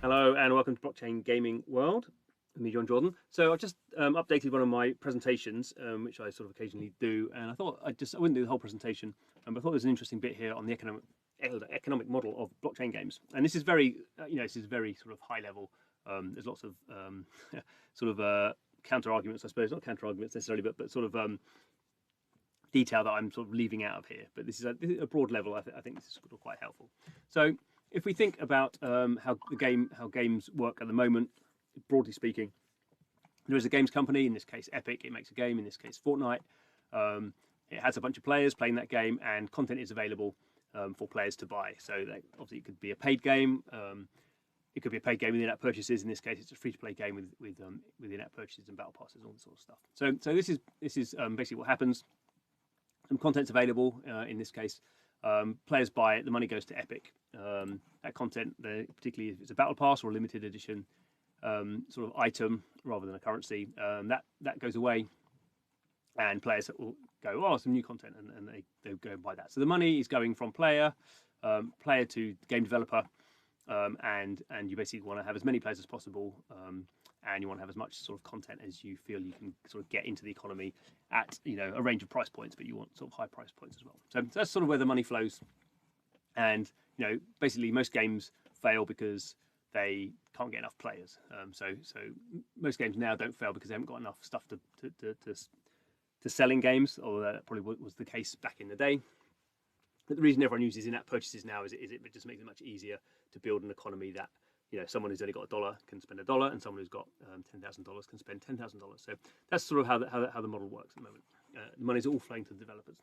Hello and welcome to Blockchain Gaming World. Me, John Jordan. So I've just updated one of my presentations, which I sort of occasionally do, and I thought I wouldn't do the whole presentation, but I thought there's an interesting bit here on the economic model of blockchain games, and this is very, this is very sort of high level. There's lots of sort of counter arguments, I suppose, not counter arguments necessarily, but sort of detail that I'm sort of leaving out of here. But this is a broad level. I think this is sort of quite helpful. So if we think about how games work at the moment, broadly speaking, there is a games company. In this case, Epic. It makes a game. In this case, Fortnite. It has a bunch of players playing that game, and content is available for players to buy. So obviously, it could be a paid game. It could be a paid game with in-app purchases. In this case, it's a free-to-play game with in-app purchases and battle passes, all this sort of stuff. So this is basically what happens. Some content's available. In this case, players buy it. The money goes to Epic. That content, particularly if it's a battle pass or a limited edition sort of item rather than a currency, that goes away, and players will go, oh, some new content, and they go and buy that. So the money is going from player to game developer, and you basically want to have as many players as possible, and you want to have as much sort of content as you feel you can sort of get into the economy at a range of price points, but you want sort of high price points as well. So that's sort of where the money flows, and basically most games fail because they can't get enough players. So most games now don't fail because they haven't got enough stuff to sell in games, although that probably was the case back in the day. But the reason everyone uses in-app purchases now is it just makes it much easier to build an economy that someone who's only got $1 can spend $1, and someone who's got $10,000 can spend $10,000. So that's sort of how the model works at the moment. The money's all flowing to the developers.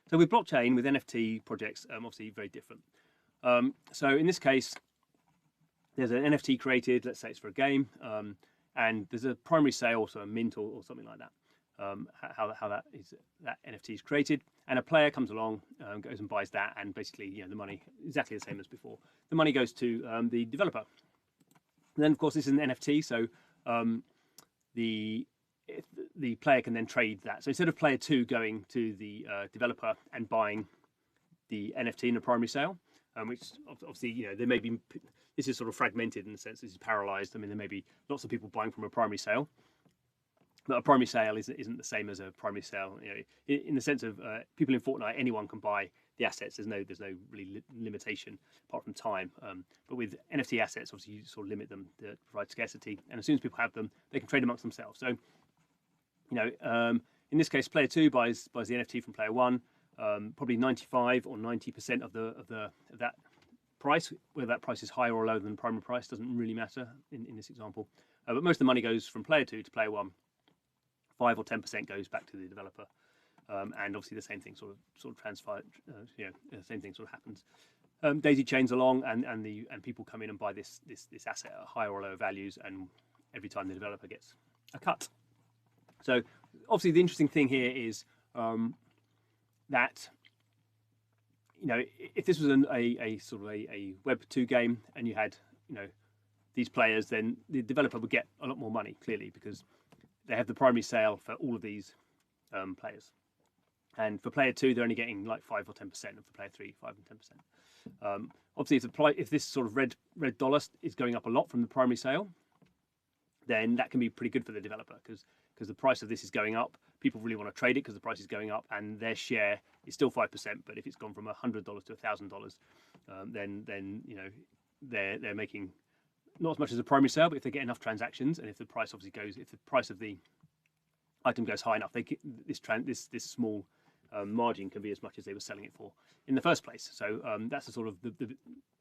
So with blockchain, with NFT projects, obviously very different. So in this case, there's an NFT created. Let's say it's for a game, and there's a primary sale, so a mint or something like that. How that NFT is created, and a player comes along, goes and buys that, and basically the money exactly the same as before. The money goes to the developer. And then of course this is an NFT, so the player can then trade that. So instead of player 2 going to the developer and buying the NFT in a primary sale, which obviously there may be, this is sort of fragmented in the sense this is parallelized. I mean, there may be lots of people buying from a primary sale. But a primary sale isn't the same as a primary sale. In the sense of people in Fortnite, anyone can buy the assets. There's no really limitation apart from time. But with NFT assets, obviously you sort of limit them to provide scarcity. And as soon as people have them, they can trade amongst themselves. So, in this case, player 2 buys the NFT from player 1. Probably 95 or 90% of that price. Whether that price is higher or lower than the primary price doesn't really matter in this example. But most of the money goes from player 2 to player 1. 5 or 10% goes back to the developer, and obviously the same thing sort of transfer. The same thing sort of happens. Daisy chains along, and people come in and buy this asset at higher or lower values, and every time the developer gets a cut. So obviously the interesting thing here is that if this was a sort of a Web 2 game and you had these players, then the developer would get a lot more money clearly because they have the primary sale for all of these players, and for player 2 they're only getting like 5 or 10% of the player 3, 5 and 10%. Obviously, if this sort of red dollar is going up a lot from the primary sale, then that can be pretty good for the developer because the price of this is going up. People really want to trade it because the price is going up, and their share is still 5%. But if it's gone from $100 to $1,000, then they're making not as much as a primary sale, but if they get enough transactions, and if the price obviously goes, if the price of the item goes high enough, this small margin can be as much as they were selling it for in the first place. So that's the sort of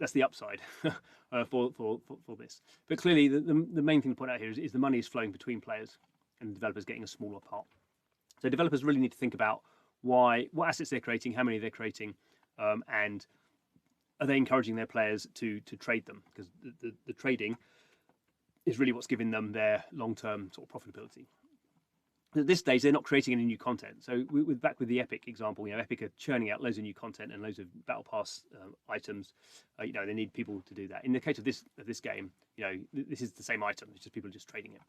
that's the upside for this. But clearly, the main thing to point out here is the money is flowing between players, and the developers getting a smaller part. So developers really need to think about what assets they're creating, how many they're creating, and are they encouraging their players to trade them? Because the trading is really what's giving them their long-term sort of profitability. At this stage, they're not creating any new content. So back with the Epic example, Epic are churning out loads of new content and loads of battle pass items. They need people to do that. In the case of this game, this is the same item. It's just people just trading it.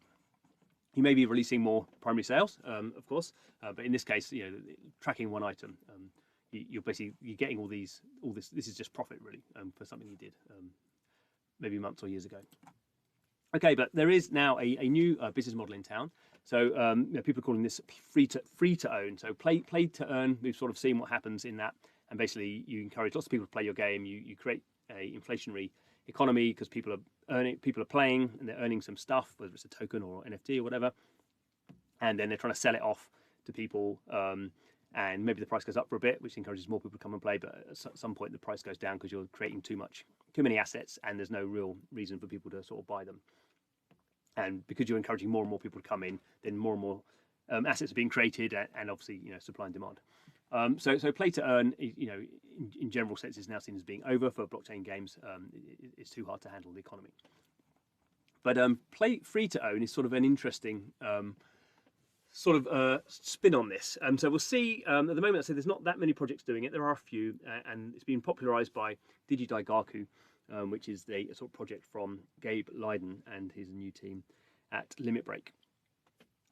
You may be releasing more primary sales, of course, but in this case, tracking one item. You're getting all this. This is just profit really for something you did. maybe months or years ago. Okay, but there is now a new business model in town. So people are calling this free to own. So play to earn. We've sort of seen what happens in that, and basically you encourage lots of people to play your game. You create a inflationary economy because people are playing and they're earning some stuff, whether it's a token or NFT or whatever, and then they're trying to sell it off to people. And maybe the price goes up for a bit, which encourages more people to come and play. But at some point, the price goes down because you're creating too many assets, and there's no real reason for people to sort of buy them. And because you're encouraging more and more people to come in, then more and more assets are being created, and obviously, supply and demand. So play to earn, in general sense, is now seen as being over for blockchain games. It's too hard to handle the economy. But play free to own is sort of an interesting spin on this. So we'll see. At the moment, I say there's not that many projects doing it. There are a few, and it's been popularized by Digidaigaku, which is a sort of project from Gabe Leiden and his new team at Limit Break.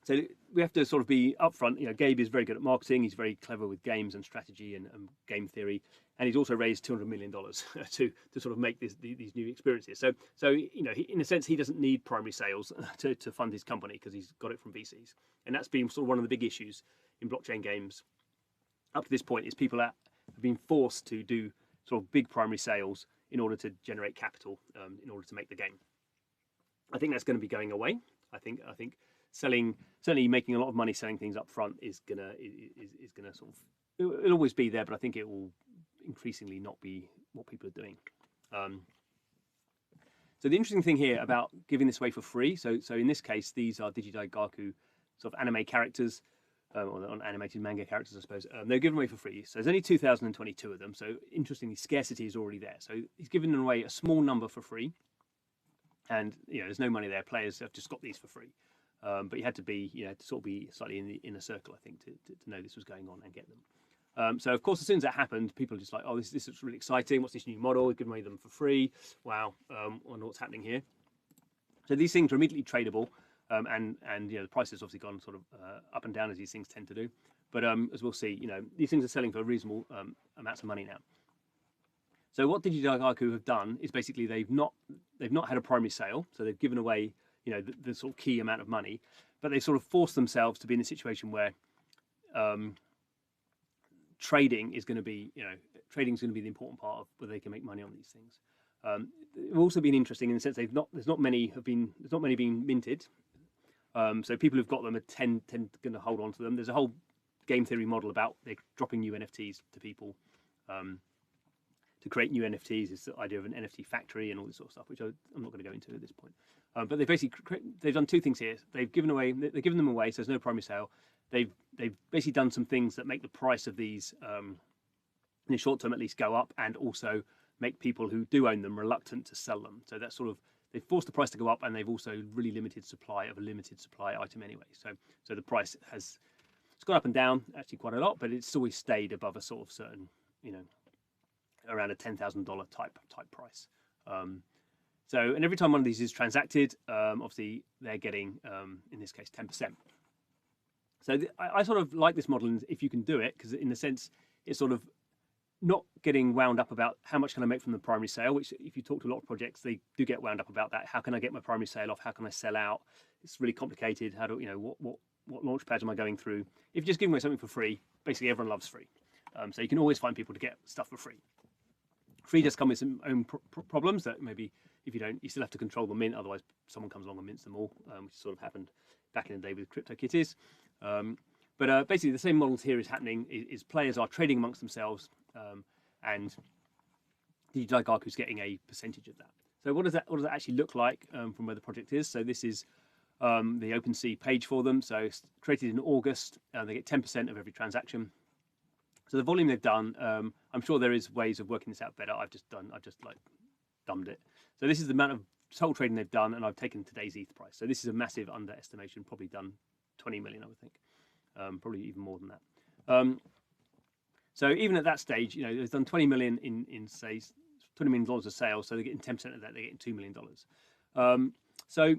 So we have to sort of be upfront. Gabe is very good at marketing. He's very clever with games and strategy and game theory, and he's also raised $200 million to sort of make these new experiences. So in a sense, he doesn't need primary sales to fund his company because he's got it from VCs, and that's been sort of one of the big issues in blockchain games up to this point. Is people have been forced to do sort of big primary sales in order to generate capital, in order to make the game. I think that's going to be going away. I think certainly making a lot of money selling things up front is gonna sort of, it'll always be there, but I think it will increasingly not be what people are doing. So the interesting thing here about giving this away for free, so in this case, these are Digidaigaku sort of anime characters, or animated manga characters, I suppose. They're given away for free. So there's only 2,022 of them. So interestingly, scarcity is already there. So he's given them away a small number for free, and there's no money there. Players have just got these for free. But you had to be, to sort of be slightly in the inner circle, I think, to know this was going on and get them. So of course, as soon as that happened, people are just like, oh, this is really exciting. What's this new model? We've given away them for free. Wow, I wonder what's happening here. So these things are immediately tradable, and the price has obviously gone sort of up and down as these things tend to do. But as we'll see, these things are selling for reasonable amounts of money now. So what Digidaigaku have done is basically they've not had a primary sale, so they've given away the sort of key amount of money, but they sort of forced themselves to be in a situation where trading is going to be the important part of whether they can make money on these things. It's also been interesting in the sense there's not many being minted. So people who've got them tend going to hold on to them. There's a whole game theory model about they're dropping new NFTs to people to create new NFTs. It's the idea of an NFT factory and all this sort of stuff, which I'm not going to go into at this point. But they've done two things here. They've given them away, so there's no primary sale. They've basically done some things that make the price of these, in the short term at least, go up, and also make people who do own them reluctant to sell them. So that's sort of, they've forced the price to go up, and they've also really limited supply of a limited supply item anyway. So the price it's gone up and down actually quite a lot, but it's always stayed above a sort of certain, around a $10,000 type price. And every time one of these is transacted, obviously they're getting, in this case, 10%. So I sort of like this model if you can do it, because in a sense, it's sort of not getting wound up about how much can I make from the primary sale, which if you talk to a lot of projects, they do get wound up about that. How can I get my primary sale off? How can I sell out? It's really complicated. How do, what launch pads am I going through? If you're just giving away something for free, basically everyone loves free. So you can always find people to get stuff for free. Free does come with some own problems that maybe if you don't, you still have to control the mint. Otherwise, someone comes along and mints them all, which sort of happened back in the day with CryptoKitties. But basically, the same models here is happening. Is players are trading amongst themselves, and Digidaigaku is getting a percentage of that. So what does that actually look like from where the project is? So this is the OpenSea page for them. So it's created in August. They get 10% of every transaction. So the volume they've done, I'm sure there is ways of working this out better. I've just like dumbed it. So this is the amount of total trading they've done, and I've taken today's ETH price. So this is a massive underestimation, probably done 20 million, I would think, probably even more than that. So even at that stage, they've done 20 million in say $20 million of sales. So they're getting 10% of that. They're getting $2 million. So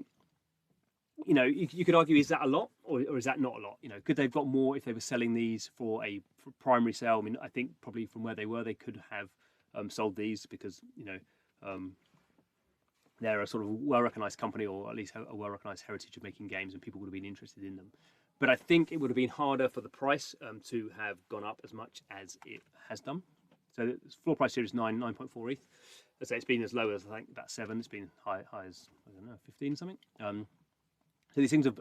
you could argue, is that a lot or is that not a lot? Could they've got more if they were selling these for primary sale? I mean, I think probably from where they were, they could have sold these because they're a sort of well-recognized company, or at least a well-recognized heritage of making games, and people would have been interested in them. But I think it would have been harder for the price to have gone up as much as it has done. So the floor price here is 9.4 ETH. Let's say it's been as low as, I think, about 7. It's been high as, I don't know, 15 something. So these things have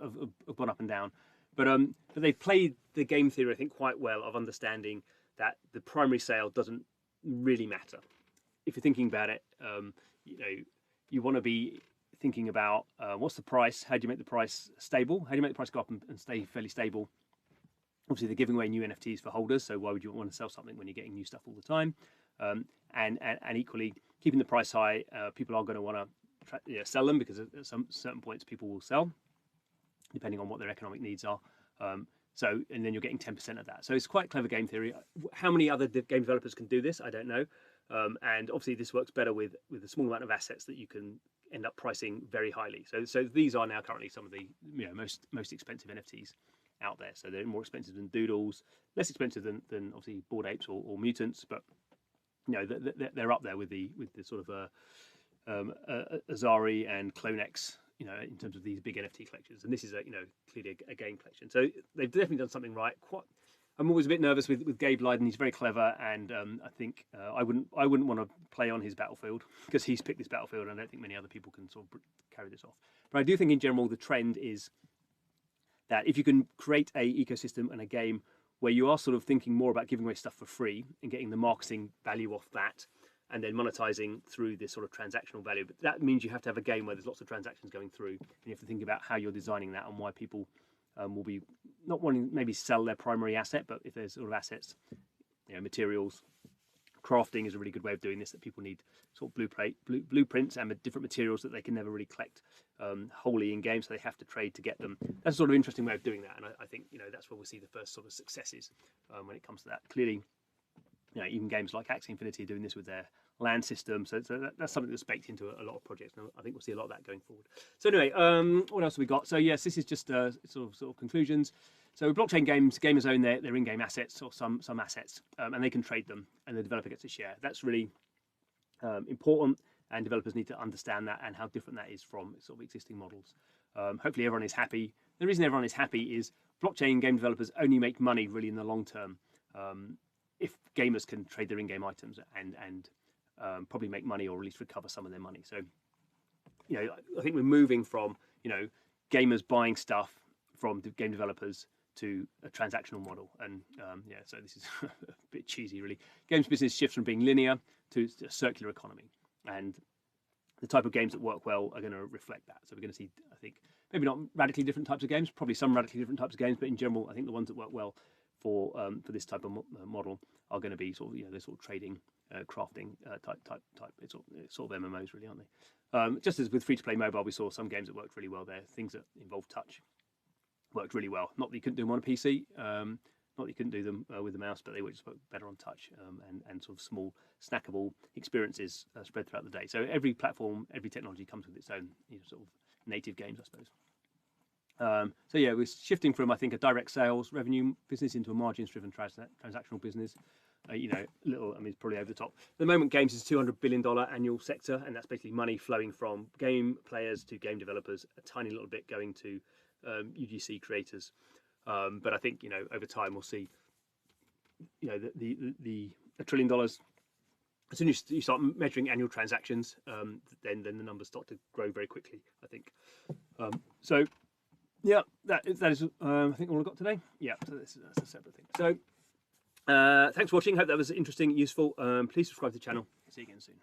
gone up and down. But they've played the game theory, I think, quite well, of understanding that the primary sale doesn't really matter. If you're thinking about it, you want to be thinking about what's the price, how do you make the price stable, how do you make the price go up and stay fairly stable. Obviously, they're giving away new NFTs for holders, so why would you want to sell something when you're getting new stuff all the time? And equally, keeping the price high, people are going to want to sell them, because at some certain points people will sell, depending on what their economic needs are. And then you're getting 10% of that. So it's quite clever game theory. How many other game developers can do this? I don't know. And obviously this works better with a small amount of assets that you can end up pricing very highly. So these are now currently some of the most expensive NFTs out there. So they're more expensive than Doodles, less expensive than obviously Bored Apes or Mutants, but they're up there with the sort of Azari and CloneX, in terms of these big NFT collections. And this is clearly a game collection. So they've definitely done something right. I'm always a bit nervous with Gabe Leiden. He's very clever, and I think I wouldn't want to play on his battlefield, because he's picked this battlefield, and I don't think many other people can sort of carry this off. But I do think in general the trend is that if you can create a ecosystem and a game where you are sort of thinking more about giving away stuff for free and getting the marketing value off that, and then monetizing through this sort of transactional value, but that means you have to have a game where there's lots of transactions going through, and you have to think about how you're designing that and why people will be not wanting maybe sell their primary asset, but if there's sort of assets, materials, crafting is a really good way of doing this, that people need sort of blueprints and different materials that they can never really collect wholly in games, so they have to trade to get them. That's a sort of interesting way of doing that, and I think that's where we'll see the first sort of successes when it comes to that. Clearly, even games like Axie Infinity are doing this with their land system, so that's something that's baked into a lot of projects, and I think we'll see a lot of that going forward. So anyway, what else have we got? So yes, this is just sort of conclusions. So with blockchain games, gamers own their in-game assets, or some assets, and they can trade them, and the developer gets a share. That's really important, and developers need to understand that and how different that is from sort of existing models. Hopefully everyone is happy. The reason everyone is happy is blockchain game developers only make money really in the long term if gamers can trade their in-game items and probably make money, or at least recover some of their money. So I think we're moving from gamers buying stuff from the game developers to a transactional model, and so this is a bit cheesy really. Games business shifts from being linear to a circular economy, and the type of games that work well are going to reflect that. So we're going to see, I think, maybe not radically different types of games, probably some radically different types of games, but in general I think the ones that work well for this type of model are going to be sort of they're sort of trading, crafting type. It's sort of MMOs really, aren't they? Just as with free-to-play mobile, we saw some games that worked really well there. Things that involve touch worked really well. Not that you couldn't do them on a PC, not that you couldn't do them with the mouse, but they would just work better on touch, and sort of small snackable experiences spread throughout the day. So every platform, every technology comes with its own sort of native games, I suppose. So yeah, we're shifting from, I think, a direct sales revenue business into a margins-driven transactional business. It's probably over the top. At the moment, games is a $200 billion annual sector, and that's basically money flowing from game players to game developers, a tiny little bit going to UGC creators. But I think over time we'll see the $1 trillion. As soon as you start measuring annual transactions, then the numbers start to grow very quickly, I think. So yeah, that is I think all I've got today. Yeah, so that's a separate thing. So thanks for watching. Hope that was interesting, useful. Please subscribe to the channel. See you again soon.